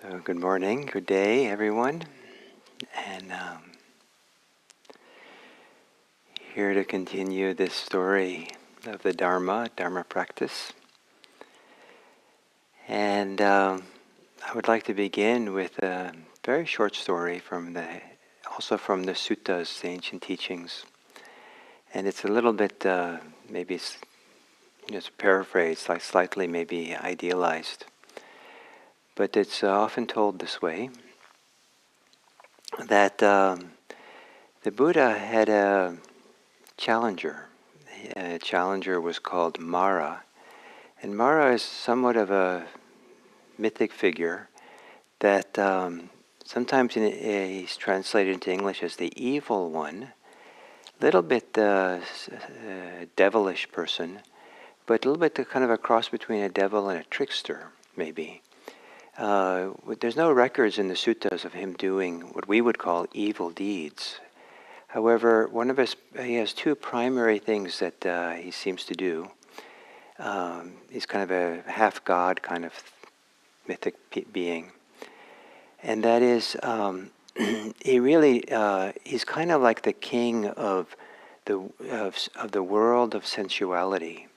So good morning, good day, everyone, and here to continue this story of the Dharma practice. And I would like to begin with a very short story also from the suttas, the ancient teachings. And it's a little bit, maybe it's paraphrased, like slightly maybe idealized. But it's often told this way, that the Buddha had a challenger. A challenger was called Mara. And Mara is somewhat of a mythic figure that sometimes he's translated into English as the evil one. Little bit devilish person, but a little bit kind of a cross between a devil and a trickster, maybe. There's no records in the suttas of him doing what we would call evil deeds. However, he has two primary things that he seems to do. He's kind of a half-god kind of mythic being. And that is, he's kind of like the king of the world of sensuality.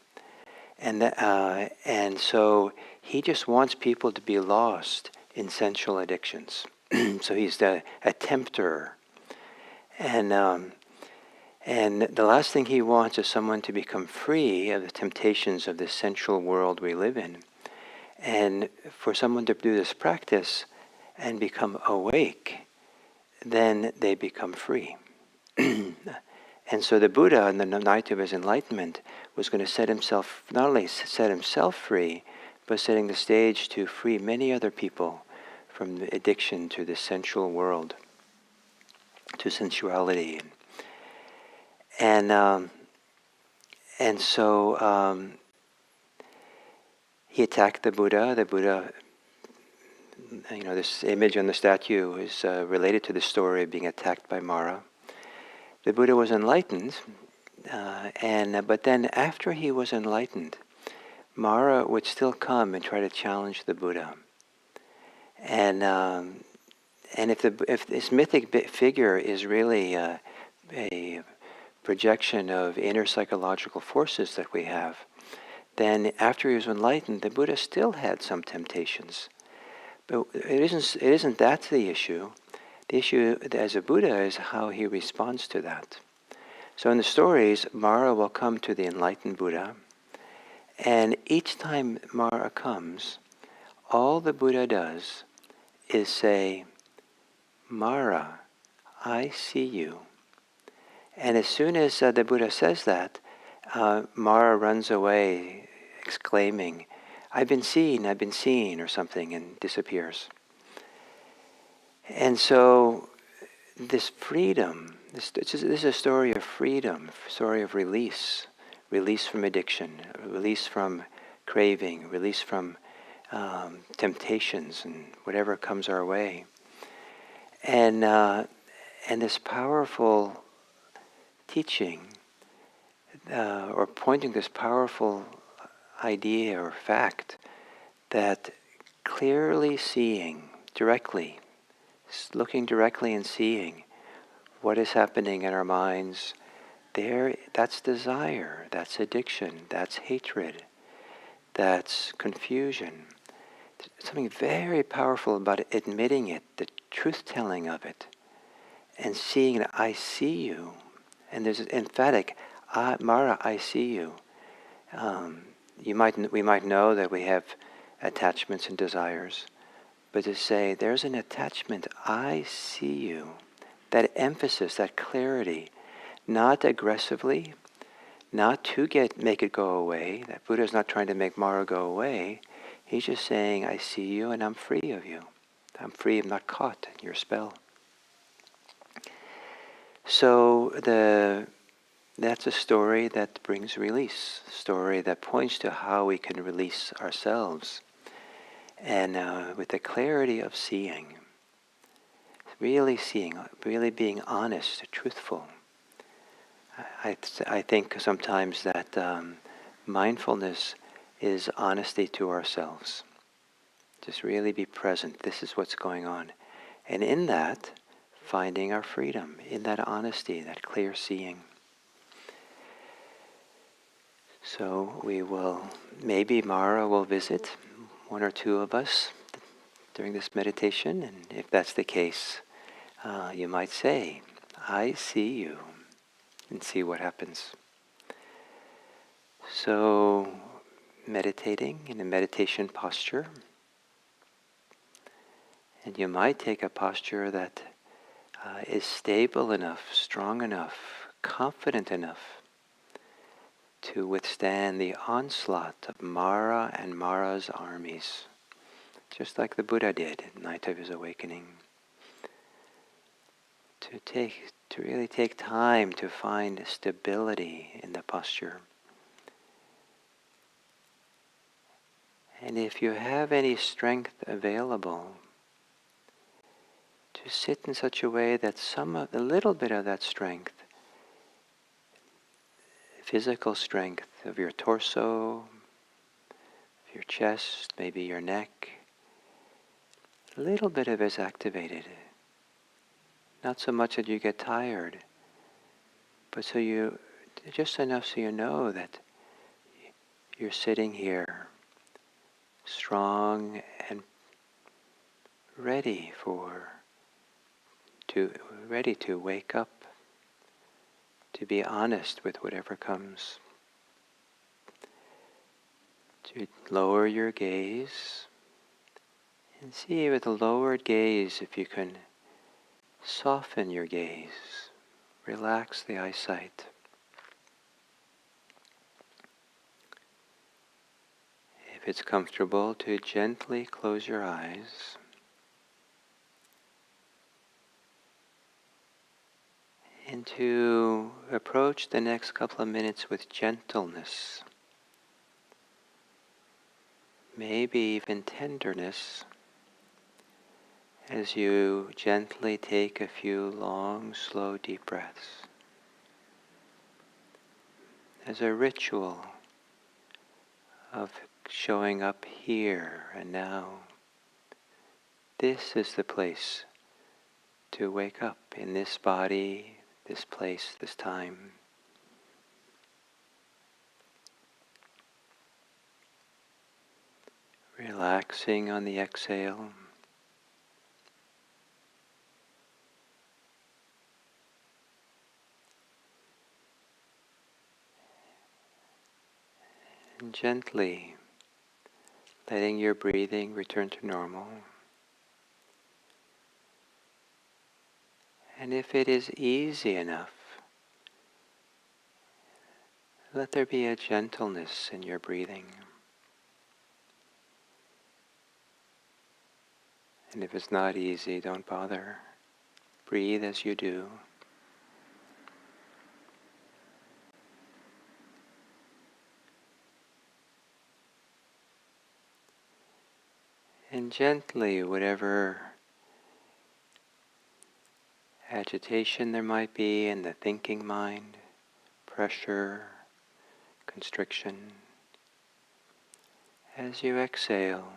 And so he just wants people to be lost in sensual addictions. So he's a tempter. And the last thing he wants is someone to become free of the temptations of this sensual world we live in. And for someone to do this practice and become awake, then they become free. And so the Buddha, on the night of his enlightenment, was going to not only set himself free, but setting the stage to free many other people from the addiction to the sensual world, to sensuality. And so he attacked the Buddha. The Buddha, this image on the statue is related to the story of being attacked by Mara. The Buddha was enlightened, but then after he was enlightened, Mara would still come and try to challenge the Buddha. And if this mythic figure is really a projection of inner psychological forces that we have, then after he was enlightened, the Buddha still had some temptations. But it isn't that the issue. The issue as a Buddha is how he responds to that. So in the stories, Mara will come to the enlightened Buddha, and each time Mara comes, all the Buddha does is say, "Mara, I see you." And as soon as the Buddha says that, Mara runs away exclaiming, I've been seen," or something, and disappears. And so this freedom, this is a story of freedom, story of release from addiction, release from craving, release from temptations and whatever comes our way. And this powerful teaching, or pointing this powerful idea or fact that clearly seeing, directly, looking directly and seeing what is happening in our minds, that's desire, that's addiction, that's hatred, that's confusion. There's something very powerful about admitting it, the truth-telling of it, and seeing that I see you. And there's an emphatic, Mara, I see you. We might know that we have attachments and desires, but to say, there's an attachment, I see you. That emphasis, that clarity, not aggressively, not to make it go away. That Buddha's not trying to make Mara go away. He's just saying, I see you and I'm free of you. I'm free, I'm not caught in your spell. So that's a story that brings release, a story that points to how we can release ourselves. And with the clarity of seeing, really being honest, truthful. I think sometimes that mindfulness is honesty to ourselves. Just really be present. This is what's going on. And in that, finding our freedom, in that honesty, that clear seeing. So we will, maybe Mara will visit one or two of us during this meditation, and if that's the case, you might say, I see you, and see what happens. So, meditating in a meditation posture, and you might take a posture that is stable enough, strong enough, confident enough to withstand the onslaught of Mara and Mara's armies, just like the Buddha did at the night of his awakening. To really take time to find stability in the posture. And if you have any strength available, to sit in such a way that a little bit of that strength, physical strength of your torso, of your chest, maybe your neck, a little bit of it is activated. Not so much that you get tired, but just enough so you know that you're sitting here strong and ready to wake up, to be honest with whatever comes. To lower your gaze and see with a lowered gaze if you can soften your gaze, relax the eyesight. If it's comfortable, to gently close your eyes. And to approach the next couple of minutes with gentleness, maybe even tenderness, as you gently take a few long, slow, deep breaths. As a ritual of showing up here and now. This is the place to wake up in this body, this place, this time. Relaxing on the exhale. And gently letting your breathing return to normal. And if it is easy enough, let there be a gentleness in your breathing. And if it's not easy, don't bother. Breathe as you do. And gently, whatever agitation there might be in the thinking mind, pressure, constriction, as you exhale,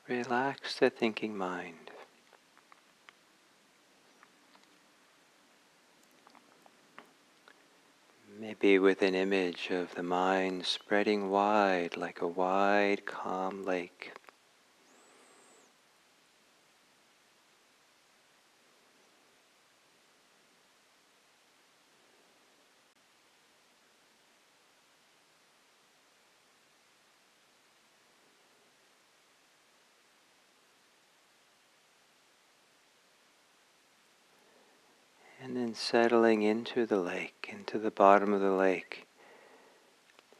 relax the thinking mind. Maybe with an image of the mind spreading wide like a wide, calm lake. And then settling into the lake, into the bottom of the lake,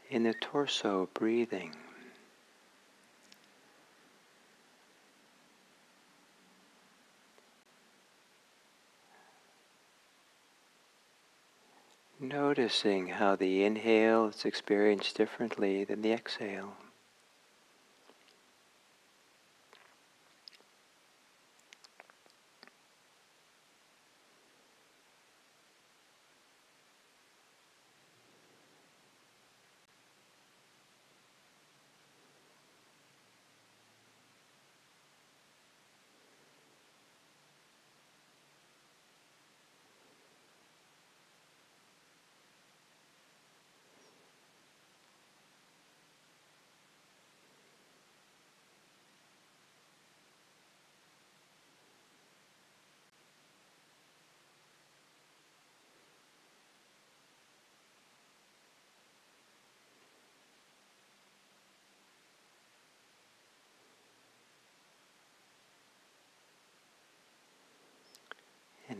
in the torso, breathing. Noticing how the inhale is experienced differently than the exhale.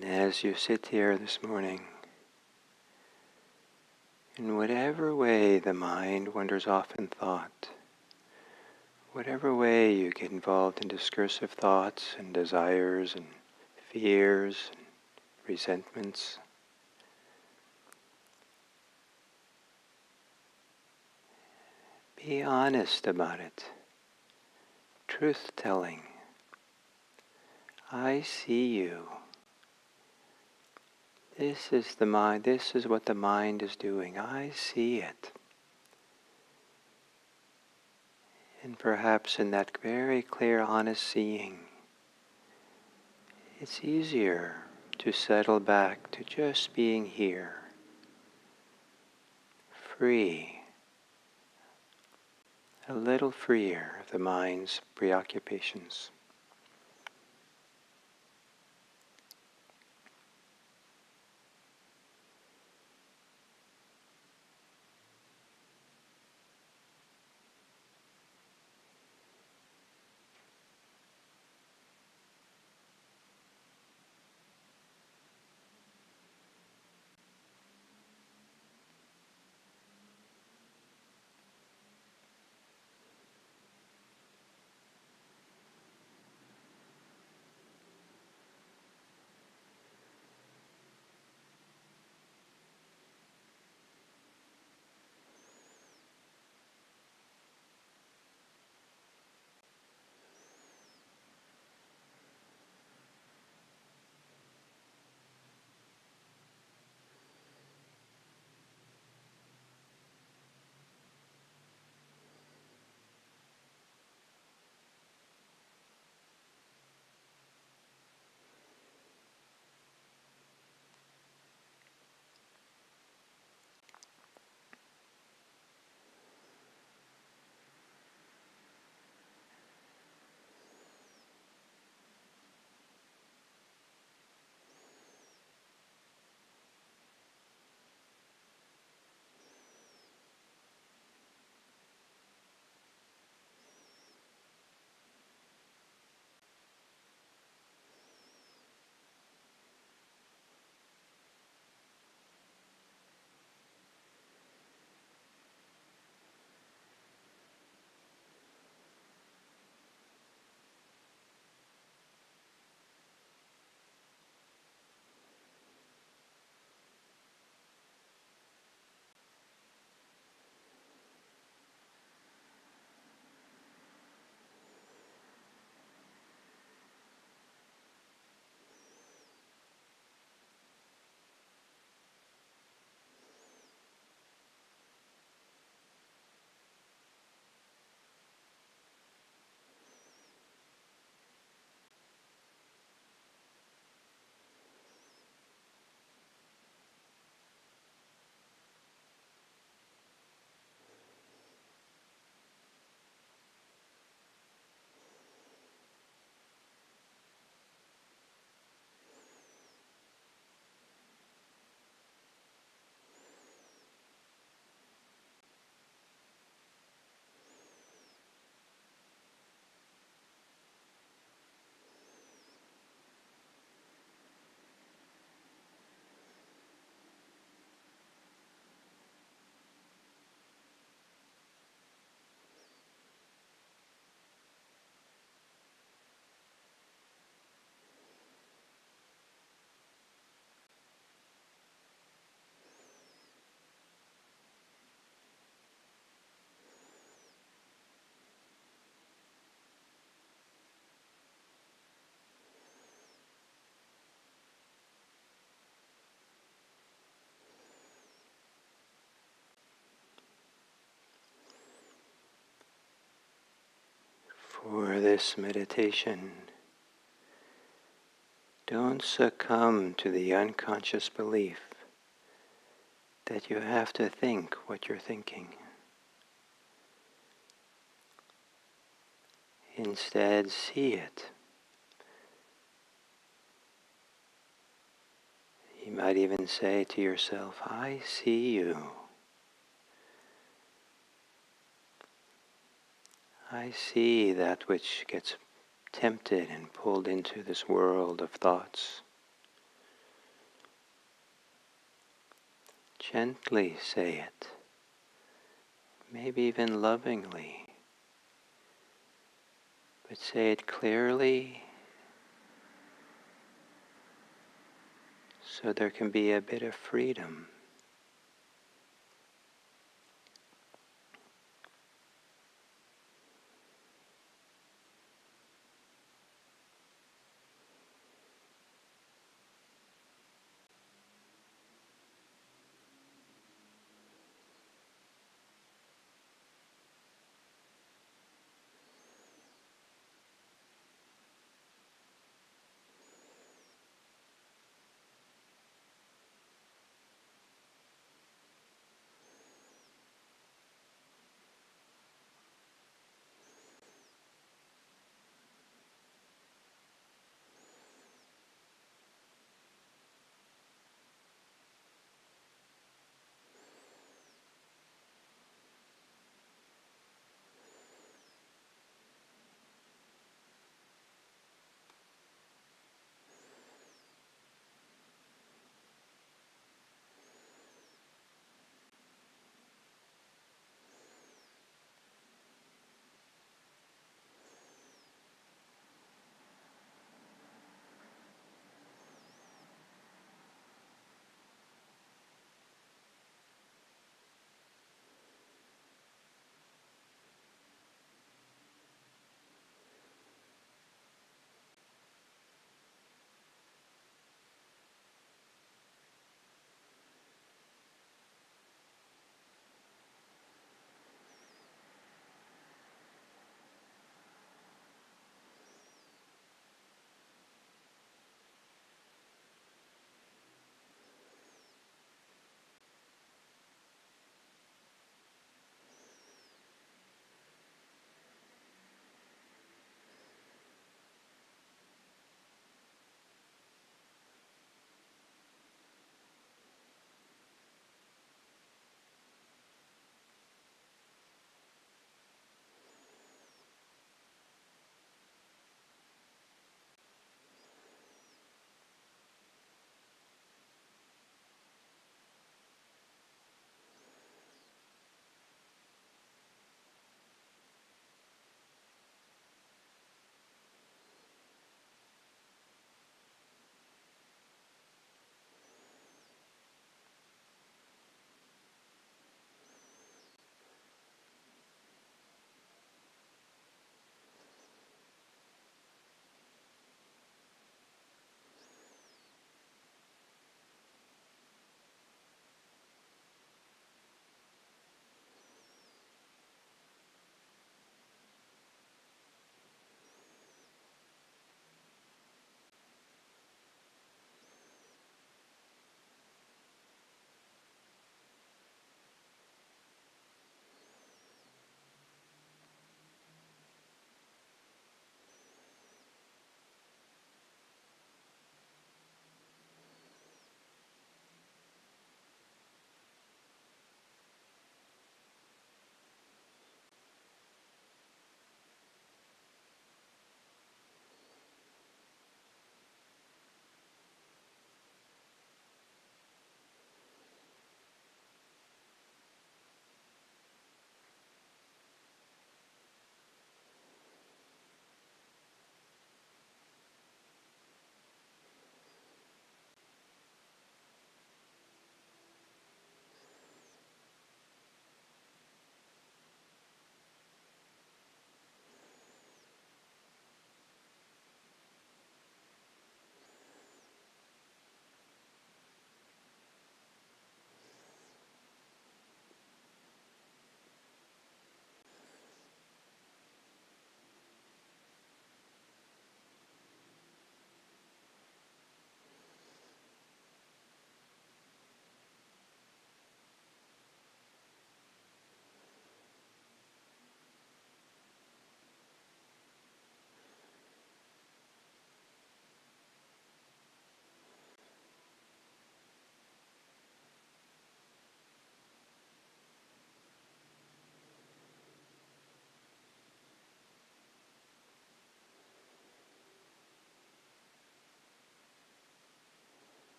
And as you sit here this morning, in whatever way the mind wanders off in thought, whatever way you get involved in discursive thoughts and desires and fears and resentments, be honest about it. Truth-telling. I see you. This is the mind. This is what the mind is doing. I see it. And perhaps in that very clear, honest seeing, it's easier to settle back to just being here, free, a little freer of the mind's preoccupations. For this meditation, don't succumb to the unconscious belief that you have to think what you're thinking. Instead, see it. You might even say to yourself, I see you. I see that which gets tempted and pulled into this world of thoughts. Gently say it, maybe even lovingly, but say it clearly so there can be a bit of freedom.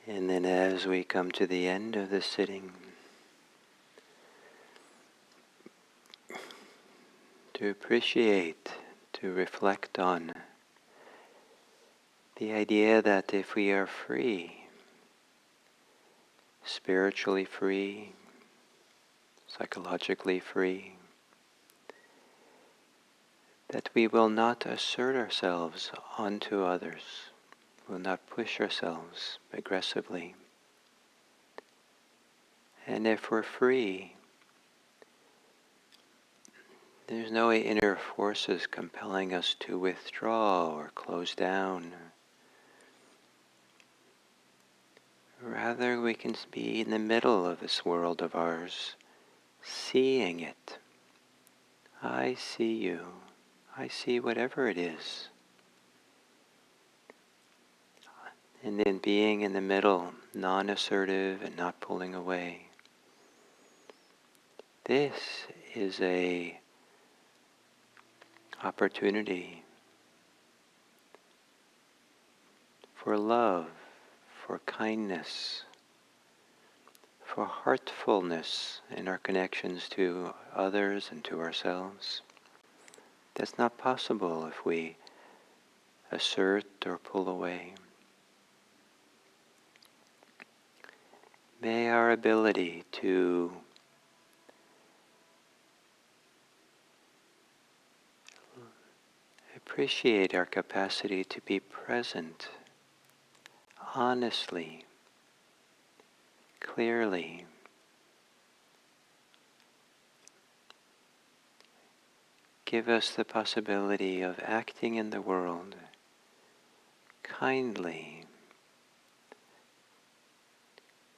And then as we come to the end of the sitting, to appreciate, to reflect on the idea that if we are free, spiritually free, psychologically free, that we will not assert ourselves onto others, will not push ourselves aggressively. And if we're free, there's no inner forces compelling us to withdraw or close down. Rather, we can be in the middle of this world of ours, seeing it. I see you. I see whatever it is. And then being in the middle, non-assertive and not pulling away. This is a opportunity for love, for kindness, for heartfulness in our connections to others and to ourselves. That's not possible if we assert or pull away. May our ability to appreciate our capacity to be present honestly, clearly, give us the possibility of acting in the world kindly,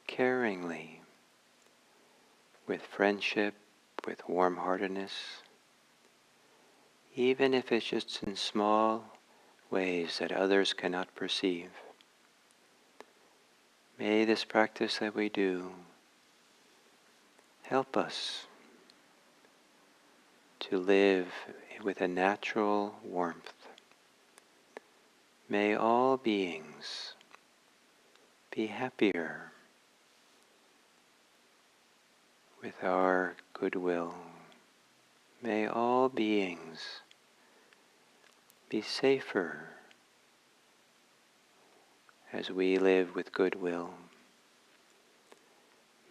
caringly, with friendship, with warm-heartedness, even if it's just in small ways that others cannot perceive. May this practice that we do help us to live with a natural warmth. May all beings be happier with our goodwill. May all beings be safer as we live with goodwill.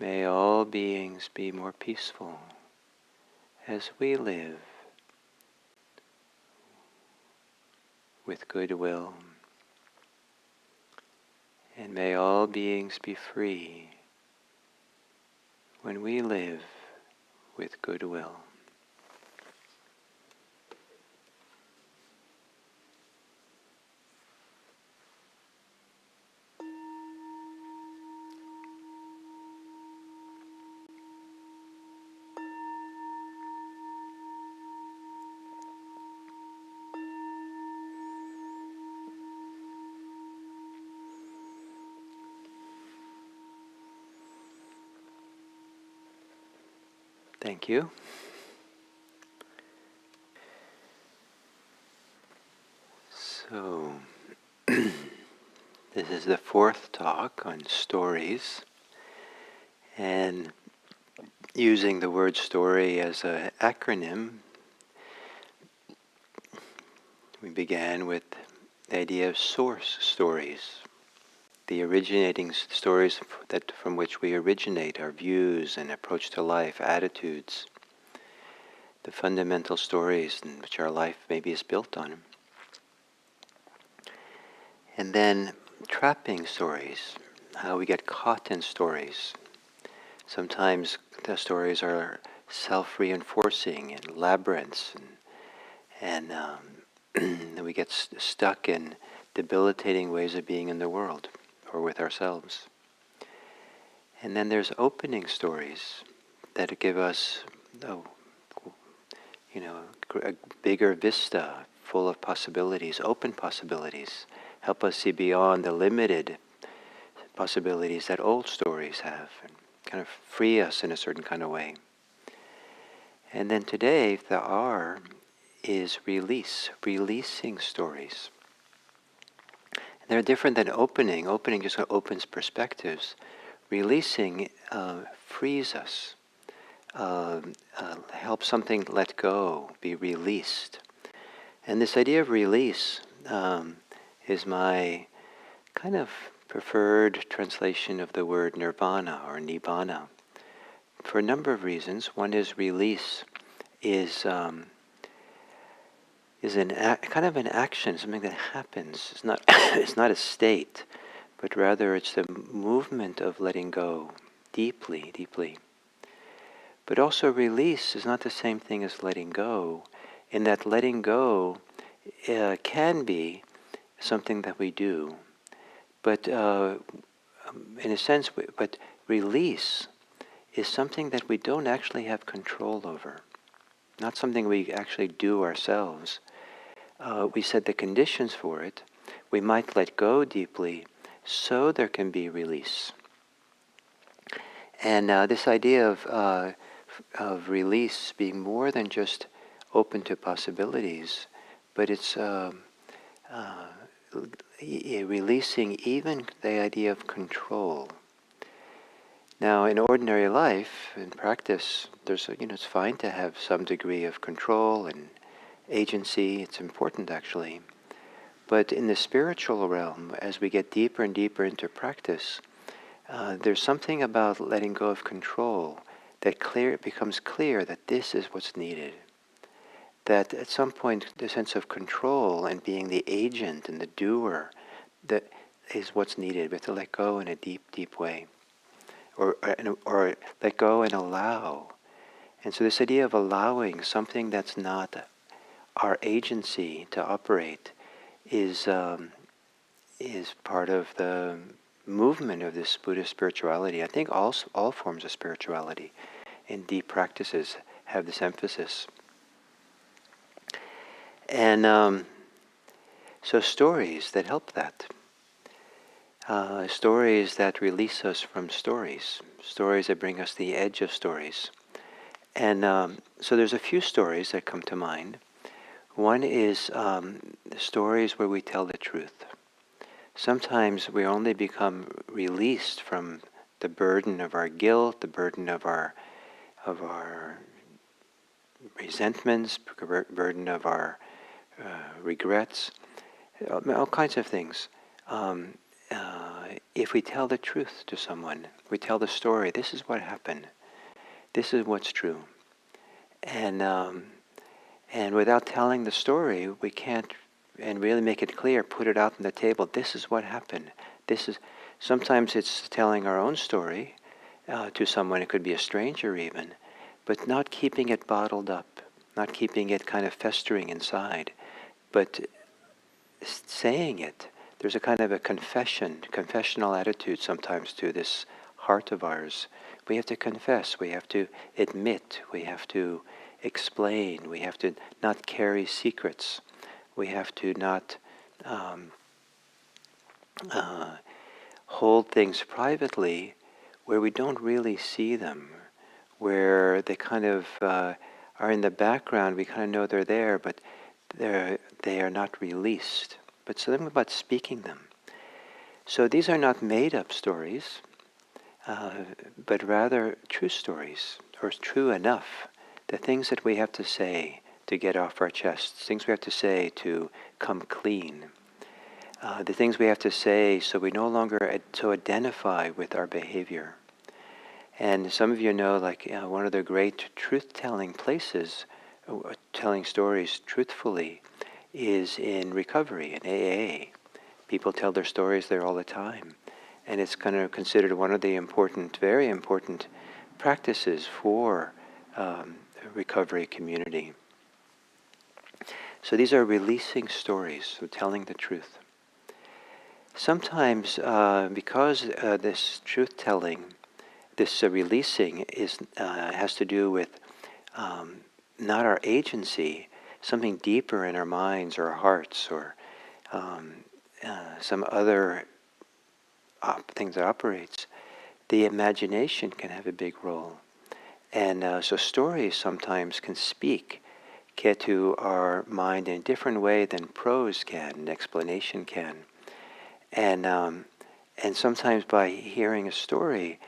May all beings be more peaceful as we live with goodwill. And may all beings be free when we live with goodwill. Thank you. So, this is the fourth talk on stories, and using the word story as an acronym, we began with the idea of source stories, the originating stories that from which we originate our views and approach to life, attitudes, the fundamental stories in which our life maybe is built on. And then trapping stories, how we get caught in stories. Sometimes the stories are self-reinforcing and labyrinths, and we get stuck in debilitating ways of being in the world or with ourselves. And then there's opening stories that give us a bigger vista full of possibilities, open possibilities, help us see beyond the limited possibilities that old stories have, and kind of free us in a certain kind of way. And then today, the R is releasing stories. They're different than opening. Opening just opens perspectives. Releasing frees us, helps something let go, be released. And this idea of release is my kind of preferred translation of the word nirvana or nibbana for a number of reasons. One is release is kind of an action, something that happens. It's not it's not a state, but rather it's the movement of letting go deeply, deeply. But also release is not the same thing as letting go, in that letting go can be something that we do. But in a sense, but release is something that we don't actually have control over. Not something we actually do ourselves. We set the conditions for it. We might let go deeply so there can be release. And this idea of release being more than just open to possibilities, but it's releasing even the idea of control. Now, in ordinary life, in practice, it's fine to have some degree of control and agency. It's important, actually. But in the spiritual realm, as we get deeper and deeper into practice, there's something about letting go of control that it becomes clear that this is what's needed. That at some point, the sense of control and being the agent and the doer, that is what's needed. We have to let go in a deep, deep way. Or let go and allow. And so this idea of allowing something that's not our agency to operate is part of the movement of this Buddhist spirituality. I think all forms of spirituality in deep practices have this emphasis. And so stories that help that. Stories that release us from stories. Stories that bring us the edge of stories. And so there's a few stories that come to mind. One is stories where we tell the truth. Sometimes we only become released from the burden of our guilt, the burden of our resentments, burden of our regrets, all kinds of things. If we tell the truth to someone, we tell the story, this is what happened, this is what's true. And without telling the story, we can't, and really make it clear, put it out on the table, this is what happened. Sometimes it's telling our own story to someone, it could be a stranger even, but not keeping it bottled up, not keeping it kind of festering inside, but saying it. There's a kind of a confessional attitude sometimes to this heart of ours. We have to confess, we have to admit, we have to explain, we have to not carry secrets, we have to not hold things privately where we don't really see them, where they kind of are in the background, we kind of know they're there, but they are not released. But something about speaking them. So these are not made-up stories, but rather true stories, or true enough. The things that we have to say to get off our chests, things we have to say to come clean, the things we have to say so we no longer so identify with our behavior. And some of you know, like one of the great truth-telling places, telling stories truthfully, is in recovery, in AA. People tell their stories there all the time. And it's kind of considered one of the important, very important practices for recovery community. So these are releasing stories, so telling the truth. Sometimes because this truth-telling, this releasing has to do with not our agency, something deeper in our minds or our hearts, or some other things that operates, the imagination can have a big role. And so stories sometimes can get to our mind in a different way than prose can, and explanation can. And sometimes by hearing a story,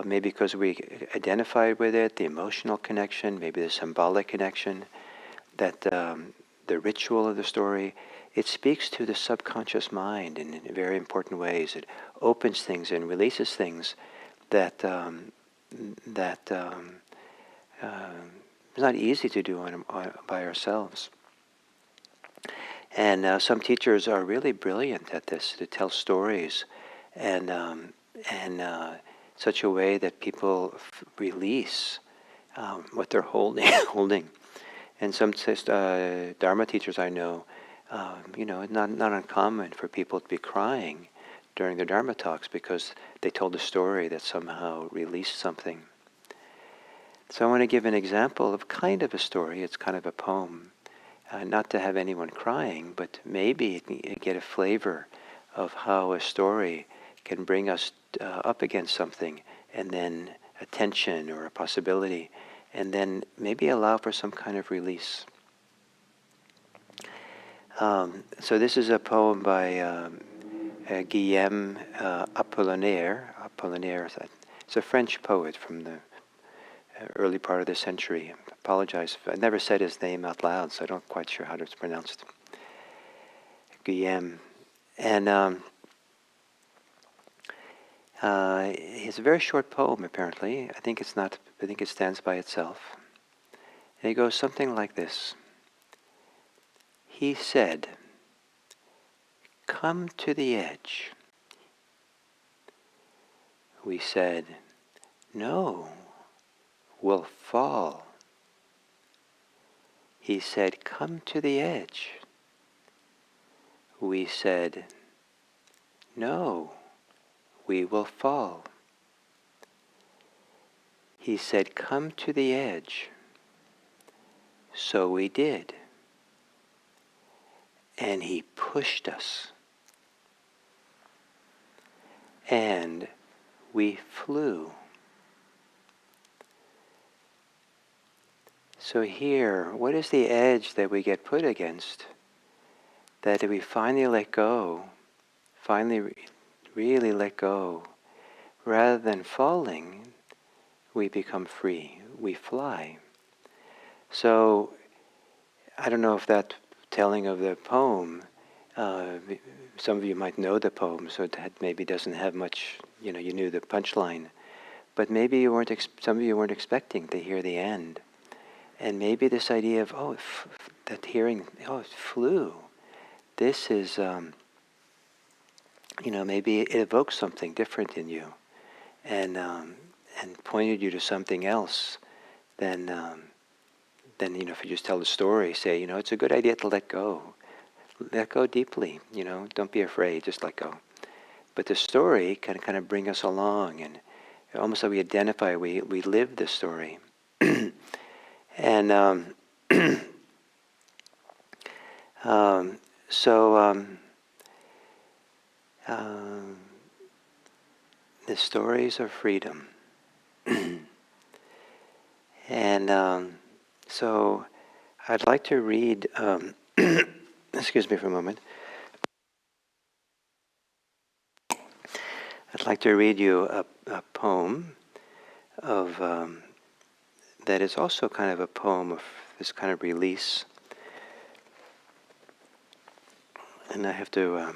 maybe because we identified with it, the emotional connection, maybe the symbolic connection, that the ritual of the story, it speaks to the subconscious mind in very important ways. It opens things and releases things that that it's not easy to do by ourselves. And some teachers are really brilliant at this, to tell stories, and such a way that people release what they're holding. holding. And some Dharma teachers I know, not uncommon for people to be crying during their Dharma talks because they told a story that somehow released something. So I want to give an example of kind of a story. It's kind of a poem. Not to have anyone crying, but maybe get a flavor of how a story can bring us up against something, and then a tension or a possibility, and then maybe allow for some kind of release. So this is a poem by Guillaume Apollinaire. It's a French poet from the early part of the century. I apologize. I never said his name out loud, so I don't quite sure how it's pronounced. Guillaume. And it's a very short poem, apparently. I think it stands by itself. And it goes something like this. He said, "Come to the edge." We said, "No, we'll fall." He said, "Come to the edge." We said, "No, we will fall." He said, "Come to the edge." So we did. And he pushed us. And we flew. So here, what is the edge that we get put against? That if we finally let go, really let go, rather than falling, we become free. We fly. So, I don't know if that telling of the poem, some of you might know the poem, so that maybe doesn't have much, you knew the punchline. But maybe some of you weren't expecting to hear the end. And maybe this idea of, that hearing, it flew. This is, maybe it evokes something different in you, and pointed you to something else than if you just tell the story, say, it's a good idea to let go. Let go deeply, don't be afraid, just let go. But the story can kind of bring us along, and almost like we identify, we live the story. And the stories of freedom. And so I'd like to read, excuse me for a moment. I'd like to read you a poem of that is also kind of a poem of this kind of release. And I have to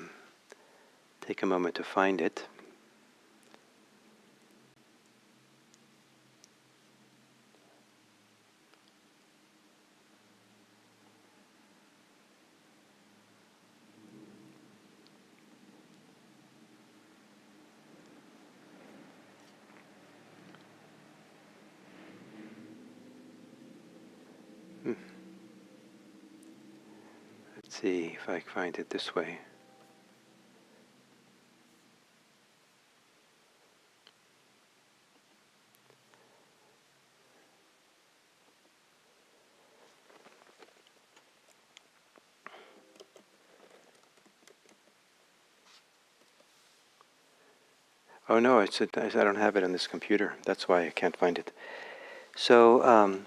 take a moment to find it. Let's see if I can find it this way. Oh no, I don't have it on this computer. That's why I can't find it. So,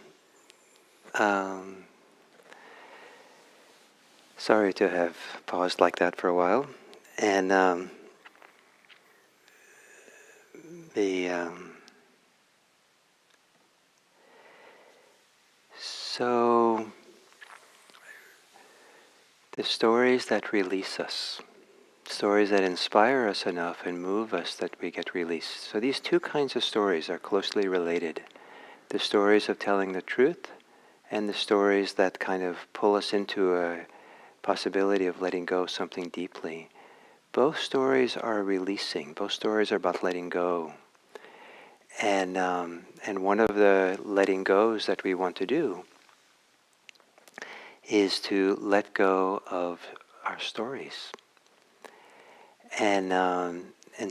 sorry to have paused like that for a while. And The so the stories that release us, stories that inspire us enough and move us that we get released. So these two kinds of stories are closely related. The stories of telling the truth and the stories that kind of pull us into a possibility of letting go of something deeply. Both stories are releasing. Both stories are about letting go. And one of the letting goes that we want to do is to let go of our stories. And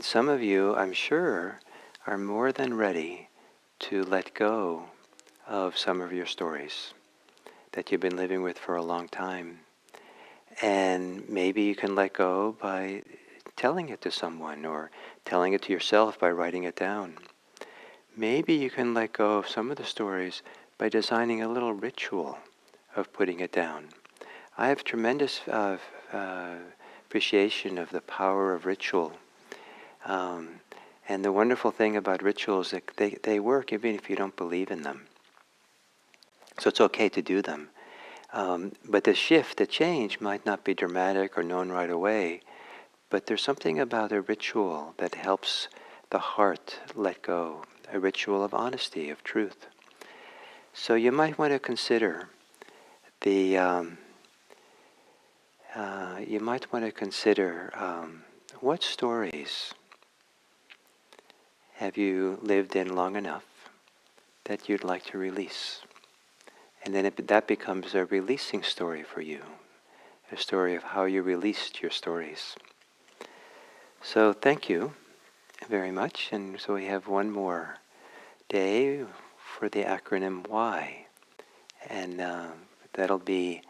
some of you, I'm sure, are more than ready to let go of some of your stories that you've been living with for a long time. And maybe you can let go by telling it to someone or telling it to yourself by writing it down. Maybe you can let go of some of the stories by designing a little ritual of putting it down. I have tremendous appreciation of the power of ritual. And the wonderful thing about rituals is that they work even if you don't believe in them. So it's okay to do them. But the shift, the change might not be dramatic or known right away, but there's something about a ritual that helps the heart let go, a ritual of honesty, of truth. So you might want to consider what stories have you lived in long enough that you'd like to release? And then that becomes a releasing story for you, a story of how you released your stories. So thank you very much. And so we have one more day for the acronym Y. And that'll be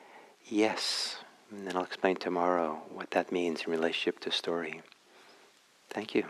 yes. And then I'll explain tomorrow what that means in relationship to story. Thank you.